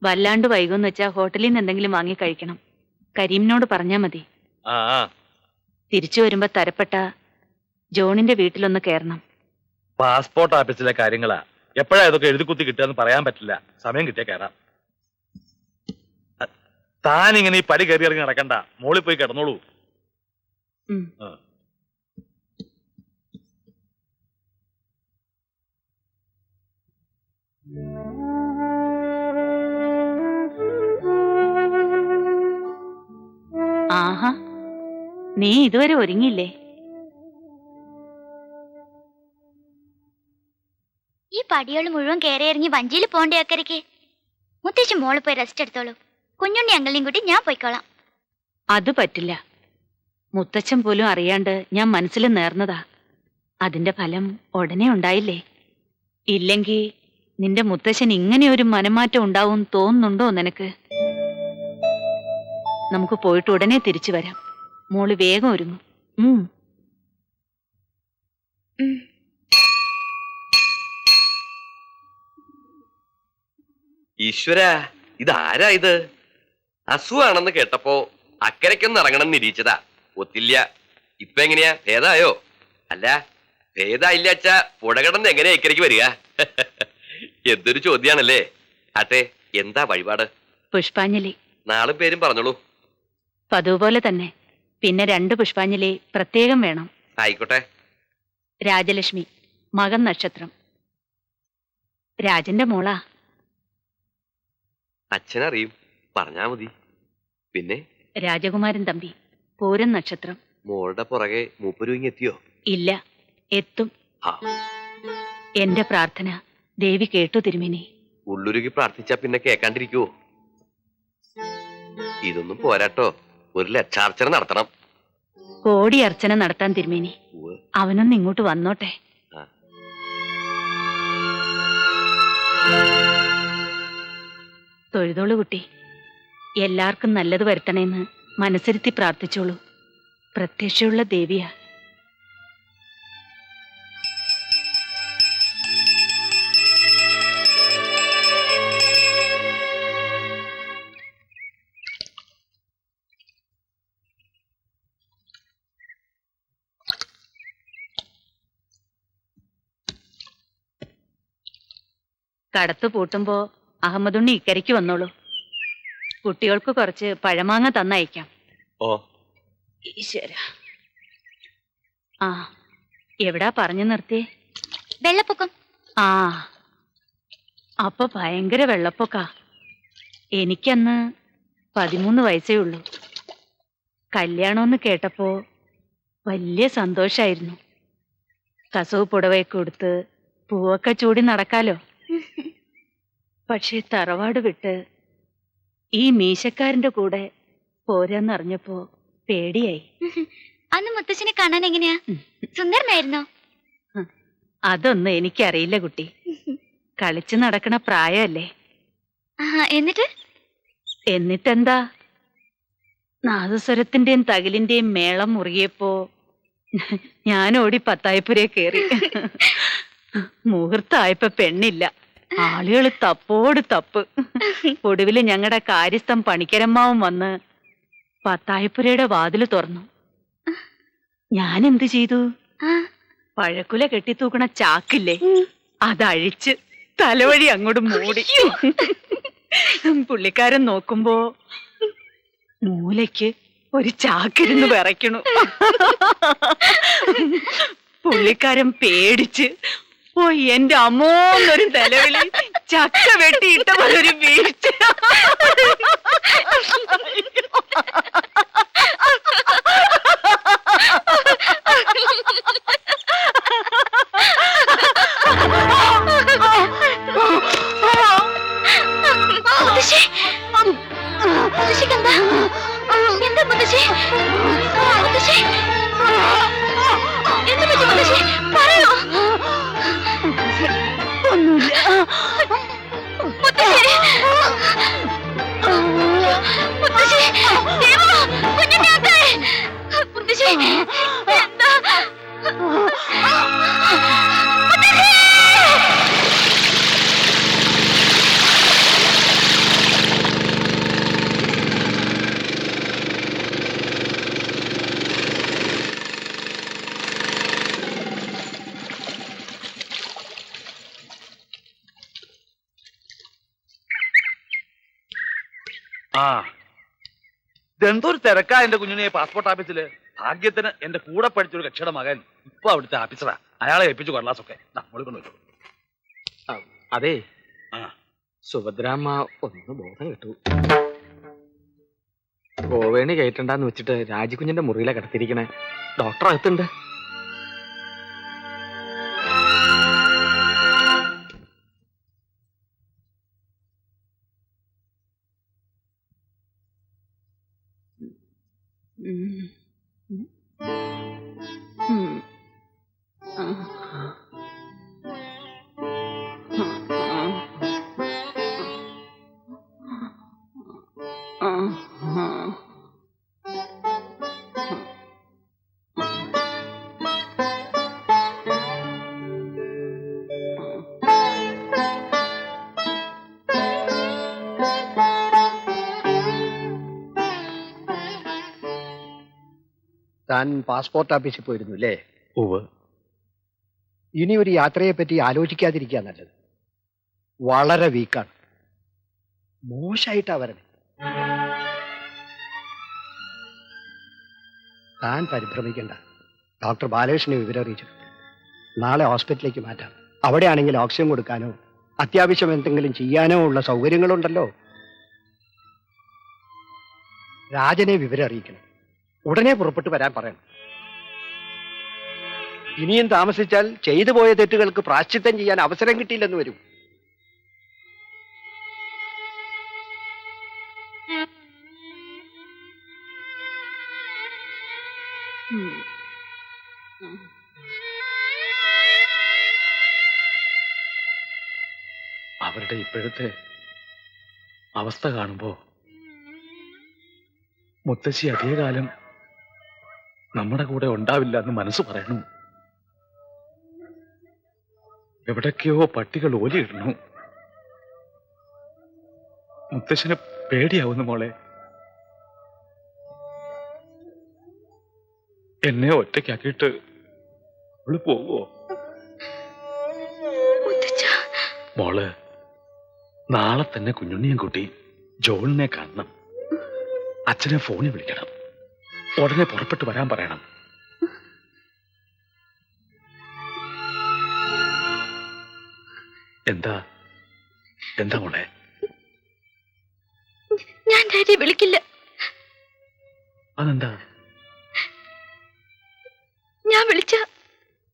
വല്ലാണ്ട് വൈകുമെന്ന് വെച്ചാ ഹോട്ടലിൽ നിന്ന് എന്തെങ്കിലും വാങ്ങി കഴിക്കണം. കരീമിനോട് പറഞ്ഞാ മതി. തിരിച്ചു വരുമ്പോ തരപ്പെട്ട ജോണിന്റെ വീട്ടിലൊന്ന് കയറണം. പാസ്പോർട്ട് ഓഫീസിലെ കാര്യങ്ങളാ. എപ്പോഴാ ഇതൊക്കെ എഴുതി കുത്തി കിട്ടുകയെന്ന് പറയാൻ പറ്റില്ല. സമയം കിട്ടിയാ കയറാം. താനിങ്ങനെ ഈ പടി കയറി ഇറങ്ങി നടക്കണ്ട. മോളിൽ പോയി കിടന്നോളൂ. ആഹാ, നീ ഇതുവരെ ഒരുങ്ങിയില്ലേ? ഈ പടികൾ മുഴുവൻ കയറി ഇറങ്ങി വഞ്ചിയിൽ പോണ്ടേ അക്കരയ്ക്ക്. മുത്തശ്ശി മോള് പോയി റെസ്റ്റ് എടുത്തോളൂ. കുഞ്ഞുണ്ണി അങ്ങളിനെയും കൂട്ടി ഞാൻ പോയിക്കോളാം. അത് പറ്റില്ല. മുത്തച്ഛൻ പോലും അറിയാണ്ട് ഞാൻ മനസ്സിൽ നേർന്നതാ. അതിന്റെ ഫലം ഉടനെ ഉണ്ടായില്ലേ? ഇല്ലെങ്കി നിന്റെ മുത്തച്ഛൻ ഇങ്ങനെ ഒരു മനമാറ്റം ഉണ്ടാവും തോന്നുന്നുണ്ടോ നിനക്ക്? നമുക്ക് പോയിട്ട് ഉടനെ തിരിച്ചു വരാം. മോള് വേഗം ഒരുങ്ങും. ഈശ്വര, ഇതാരാ ഇത്? അസുഖാണെന്ന് കേട്ടപ്പോ അക്കരയ്ക്കൊന്ന് ഇറങ്ങണം നിരീച്ചതാ. ഒത്തില്ല. ഇപ്പൊ എങ്ങനെയാ, ഭേദായോ? അല്ല, ഭേദായില്ലാച്ച പുഴകടന്ന് എങ്ങനെയാ ഇക്കരയ്ക്ക് വരിക? എന്തൊരു ചോദ്യാണല്ലേ. ആട്ടെ, എന്താ വഴിപാട്? പുഷ്പാഞ്ജലി. നാളും പേരും പറഞ്ഞോളൂ. പതിവ് പോലെ തന്നെ. പിന്നെ 2 പുഷ്പാഞ്ജലി പ്രത്യേകം വേണം. ആയിക്കോട്ടെ. രാജലക്ഷ്മി, മകൻ നക്ഷത്രം. രാജന്റെ മോളാ. അച്ഛനറിയും, പറഞ്ഞാ മതി. പിന്നെ രാജകുമാരൻ തമ്പി, പൂരം നക്ഷത്രം. മോളുടെ പുറകെ മൂപ്പരുങ്ങി എത്തിയോ? ഇല്ല, എത്തും. എന്റെ പ്രാർത്ഥന ദേവി കേട്ടു തിരുമേനി. ഉള്ളുരുകി പ്രാർത്ഥിച്ചാ പിന്നെ കേക്കാണ്ടിരിക്കുവോ? ഇതൊന്നും പോരാട്ടോ, ഒരു ലക്ഷാർച്ചന നടത്തണം. കോടി അർച്ചന നടത്താൻ തിരുമേനി. അവനൊന്ന് ഇങ്ങോട്ട് വന്നോട്ടെ. തൊഴുതോളൂ കുട്ടി. എല്ലാവർക്കും നല്ലത് വരുത്തണേന്ന് മനസ്സിരുത്തി പ്രാർത്ഥിച്ചോളൂ. പ്രത്യക്ഷയുള്ള ദേവിയാ. കടത്ത് പൂട്ടുമ്പോ അഹമ്മദുണ്ണി ഇക്കരയ്ക്ക് വന്നോളൂ. കുട്ടികൾക്ക് കുറച്ച് പഴമാങ്ങ തന്നയക്കാം. ഓ ഈശ്വര. ആ, എവിടാ പറഞ്ഞു നിർത്തിയേ? വെള്ളപ്പൊക്കം. ആ, അപ്പൊ ഭയങ്കര വെള്ളപ്പൊക്കാ. എനിക്കന്ന് 13 വയസ്സേ ഉള്ളൂ. കല്യാണമെന്ന് കേട്ടപ്പോ വലിയ സന്തോഷായിരുന്നു. കസവ് പുടവയൊക്കെ ഉടുത്ത് പൂവൊക്കെ ചൂടി നടക്കാലോ. പക്ഷെ തറവാട് വിട്ട് ഈ മീശക്കാരന്റെ കൂടെ പോരാന്നറിഞ്ഞപ്പോ പേടിയായി. അന്ന് മുത്തശ്ശനെ കാണാൻ എങ്ങനെയാ? സുന്ദരനായിരുന്നോ? അതൊന്നും എനിക്കറിയില്ല കുട്ടി. കളിച്ചു നടക്കണ പ്രായമല്ലേ. എന്നിട്ടെന്താ, നാദസ്വരത്തിന്റെയും തകിലിന്റെയും മേളം മുറുകിയപ്പോ ഞാൻ ഓടി പത്തായപ്പുരയെ കേറി. മുഹൂർത്തായപ്പോ പെണ്ണില്ല. ആളുകൾ തപ്പോട് തപ്പ്. ഒടുവില് ഞങ്ങളുടെ കാര്യസ്ഥം പണിക്കരമ്മാവും വന്ന് പത്തായപ്പുരയുടെ വാതില് തുറന്നു. ഞാൻ എന്ത് ചെയ്തു? പഴക്കുല കെട്ടിത്തൂക്കണ ചാക്കില്ലേ, അതഴിച്ച് തലവഴി അങ്ങോട്ട് മൂടി. പുള്ളിക്കാരൻ നോക്കുമ്പോ മൂലയ്ക്ക് ഒരു ചാക്കിരുന്ന് വിറയ്ക്കണു. പുള്ളിക്കാരൻ പേടിച്ച് ഓ എന്റെ അമ്മോന്നൊരു നിലവിളി, ചക്ക വെട്ടിയിട്ട പോലൊരു വീഴ്ച. ആ ഇതെന്തോ ഒരു തിരക്കാ എന്റെ കുഞ്ഞിനെ പാസ്പോർട്ട് ഓഫീസില്. ഭാഗ്യത്തിന് എന്റെ കൂടെ പഠിച്ചൊരു കക്ഷിയുടെ മകൻ ഇപ്പൊ അവിടുത്തെ ഓഫീസറാ. അയാളെ ഏൽപ്പിച്ചു കൊള്ളാസൊക്കെ നമ്മൾ കൊണ്ടുവച്ചു. അതെ, ആ സുഭദ്രാമ്മ ഒന്ന് ബോധം കിട്ടു. ഗോവേണി കയറ്റണ്ടെന്ന് വെച്ചിട്ട് രാജിക്കുഞ്ഞിന്റെ മുറിയിലെ കിടത്തിരിക്കണേ. ഡോക്ടർ അകത്തുണ്ട്. താൻ പാസ്പോർട്ട് ഓഫീസിൽ പോയിരുന്നു അല്ലേ? ഉവ്വ്. ഇനി ഒരു യാത്രയെ പറ്റി ആലോചിക്കാതിരിക്കുക നല്ലത്. വളരെ വീക്കാണ്, മോശമായിട്ടാ വരണേ. താൻ പരിഭ്രമിക്കണ്ട. ഡോക്ടർ ബാലകൃഷ്ണനെ വിവരം അറിയിച്ചിട്ടുണ്ട്. നാളെ ഹോസ്പിറ്റലിലേക്ക് മാറ്റാം. അവിടെയാണെങ്കിൽ ഓക്സിജൻ കൊടുക്കാനോ അത്യാവശ്യം എന്തെങ്കിലും ചെയ്യാനോ ഉള്ള സൗകര്യങ്ങളുണ്ടല്ലോ. രാജനെ വിവരം അറിയിക്കണം. ഉടനെ പുറപ്പെട്ടു വരാൻ പറയണം. ഇനിയും താമസിച്ചാൽ ചെയ്തു പോയ തെറ്റുകൾക്ക് പ്രാശ്ചിത്തം ചെയ്യാൻ അവസരം കിട്ടിയില്ലെന്ന് വരും. അവരുടെ ഇപ്പോഴത്തെ അവസ്ഥ കാണുമ്പോ മുത്തശ്ശി അധികകാലം നമ്മുടെ കൂടെ ഉണ്ടാവില്ല എന്ന് മനസ്സ് പറയണു. എവിടൊക്കെയോ പട്ടികൾ ഓലിയിടണു. മുത്തശ്ശന് പേടിയാവുന്നു മോളെ. എന്നെ ഒറ്റയ്ക്കാക്കിയിട്ട് അവള് പോവോ? മോള് നാളെ തന്നെ കുഞ്ഞുണ്ണിയും കുട്ടി ജോളിനെ കാണണം. അച്ഛനെ ഫോണിൽ വിളിക്കണം. ഉടനെ പുറപ്പെട്ടു വരാൻ പറയണം. എന്താ എന്താ മോളെ? ഞാൻ ഡാഡിയെ വിളിക്കില്ല. അതെന്താ? ഞാൻ വിളിച്ച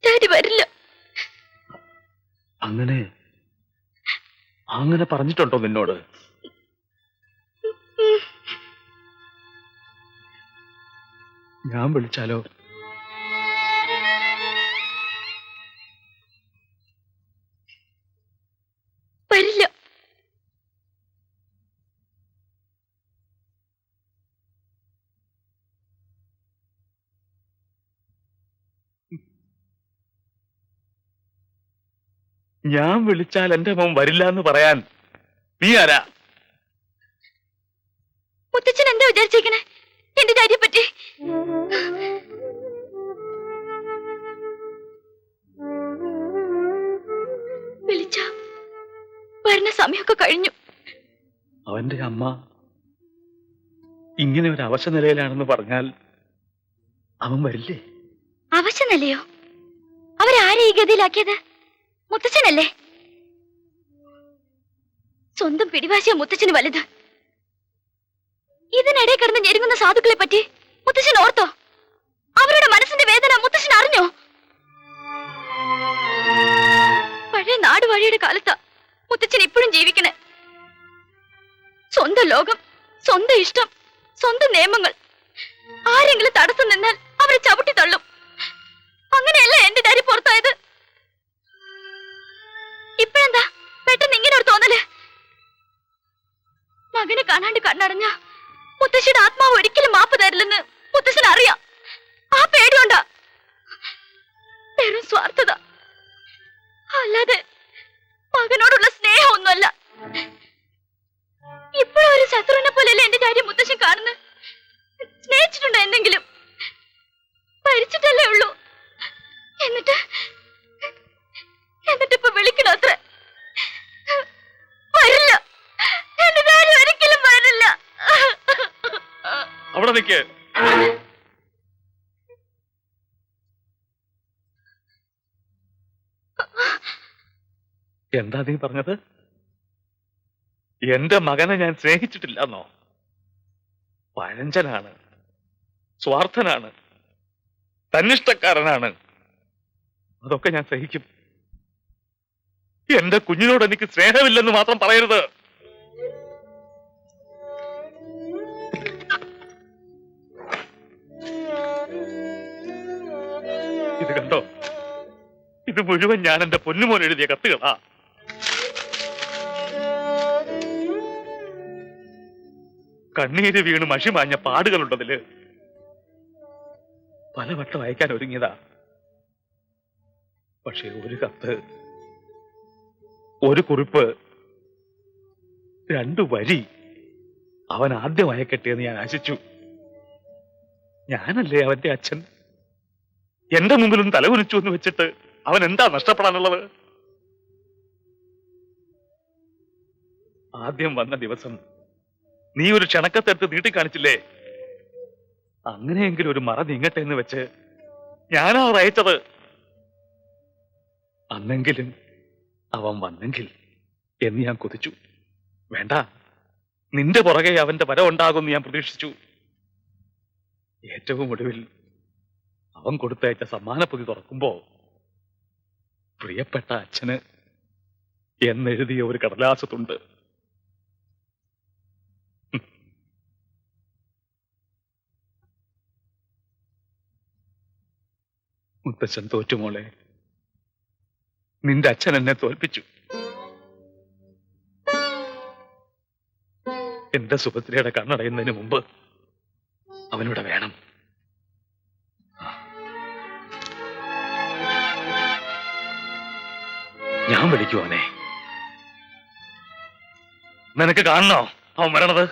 ഡാഡി വരില്ല. അങ്ങനെ അങ്ങനെ പറഞ്ഞിട്ടുണ്ടോ നിന്നോട്? ഞാൻ വിളിച്ചാലോ? വരില്ല. ഞാൻ വിളിച്ചാൽ എന്റെ മോൻ വരില്ല എന്ന് പറയാൻ നീ ആരാ? മുത്തച്ഛൻ എന്താ വിചാരിച്ചേക്കണേ എന്റെ ഡാഡിയെ പറ്റി? വിളിച്ച വരുന്ന സമയമൊക്കെ കഴിഞ്ഞു. അവന്റെ അമ്മ ഇങ്ങനെ ഒരു അവശ നിലയിലാണെന്ന് പറഞ്ഞാൽ അവൻ വരില്ലേ? അവശ നിലയോ? അവരാരെ ഈ ഗതിയിലാക്കിയത്? മുത്തച്ഛനല്ലേ? സ്വന്തം പിടിവാശിയ മുത്തച്ഛന് വലുത്. ഇതിനിടെ കിടന്ന് ഞെരുങ്ങുന്ന സാധുക്കളെ പറ്റി മുത്തച്ഛൻ ഓർത്തോ? അവരുടെ മനസ്സിന്റെ വേദന മുത്തച്ഛൻ അറിഞ്ഞോ? പഴയ നാടുവാഴിയുടെ കാലത്താ മുത്തച്ഛൻ ഇപ്പോഴും ജീവിക്കണേ. സ്വന്തം ലോകം, സ്വന്തം ഇഷ്ടം, സ്വന്തം നിയമങ്ങൾ. ആരെങ്കിലും തടസ്സം നിന്നാൽ അവരെ ചവിട്ടി തള്ളും. അങ്ങനെയല്ല എന്റെ ഡാഡി പുറത്തായത്. ഇപ്പഴെന്താ പെട്ടെന്ന് ഇങ്ങനെ ഒരു തോന്നല്? മകനെ കാണാണ്ട് കണ്ണടഞ്ഞ മുത്തശ്ശിയുടെ ആത്മാവ് ഒരിക്കലും മാപ്പ് തരില്ലെന്ന് മുത്തശ്ശൻ അറിയാം. ആ പേടിയുണ്ടാ. വെറും സ്വാർത്ഥത, അല്ലാതെ മകനോടുള്ള സ്നേഹമൊന്നുമല്ല. ഇപ്പോഴും ഒരു ശത്രുവിനെ പോലെയല്ലേ എന്റെ ഡാഡി മുത്തശ്ശൻ കാണുന്നത്. സ്നേഹിച്ചിട്ടുണ്ടോ എന്തെങ്കിലും? ഭരിച്ചിട്ടല്ലേ ഉള്ളൂ. എന്നിട്ട് ഇപ്പൊ വിളിക്കണോ അത്ര? വരില്ല, എന്റെ ഡാഡി ഒരിക്കലും വരില്ല. അവിടെ നിൽക്ക്. എന്താ നീ പറഞ്ഞത്? എന്റെ മകനെ ഞാൻ സ്നേഹിച്ചിട്ടില്ലെന്നോ? പഴഞ്ചനാണ്, സ്വാർത്ഥനാണ്, തന്നിഷ്ടക്കാരനാണ്. അതൊക്കെ ഞാൻ സഹിക്കും. എന്റെ കുഞ്ഞിനോട് എനിക്ക് സ്നേഹമില്ലെന്ന് മാത്രം പറയരുത്. ഇത് കണ്ടോ? ഇത് മുഴുവൻ ഞാൻ എന്റെ പൊന്നുമോൻ എഴുതിയ കത്തുകളാ. കണ്ണീര് വീണ് മഷി മാഞ്ഞ പാടുകളുണ്ടതില്. പലവട്ടം അയക്കാൻ ഒരുങ്ങിയതാ. പക്ഷേ ഒരു കത്ത്, ഒരു കുറിപ്പ്, 2 വരി അവൻ ആദ്യം അയക്കട്ടെ എന്ന് ഞാൻ ആശിച്ചു. ഞാനല്ലേ അവന്റെ അച്ഛൻ. എന്റെ മുമ്പിലും തലകുനിച്ചു എന്ന് വെച്ചിട്ട് അവൻ എന്താ നഷ്ടപ്പെടാനുള്ളത്? ആദ്യം വന്ന ദിവസം നീ ഒരു ക്ഷണക്കത്തെടുത്ത് നീട്ടിക്കാണിച്ചില്ലേ? അങ്ങനെയെങ്കിലും ഒരു മറ നീങ്ങട്ടെ എന്ന് വെച്ച് ഞാനാ അത് അയച്ചത്. അന്നെങ്കിലും അവൻ വന്നെങ്കിൽ എന്ന് ഞാൻ കൊതിച്ചു. വേണ്ട, നിന്റെ പുറകെ അവന്റെ വരവുണ്ടാകുമെന്ന് ഞാൻ പ്രതീക്ഷിച്ചു. ഏറ്റവും ഒടുവിൽ അവൻ കൊടുത്തയച്ച സമ്മാനപ്പൊതി തുറക്കുമ്പോ പ്രിയപ്പെട്ട അച്ഛന് എന്നെഴുതിയ ഒരു കടലാസത്തുണ്ട്. മുത്തച്ഛൻ തോറ്റുമോളെ, നിന്റെ അച്ഛൻ എന്നെ തോൽപ്പിച്ചു. എന്റെ സുഭദ്രയുടെ കണ്ണടയുന്നതിന് മുമ്പ് അവനിവിടെ വേണം. ഞാൻ വിളിക്കുവാനേ. നിനക്ക് കാണണോ അവൻ വരണത്?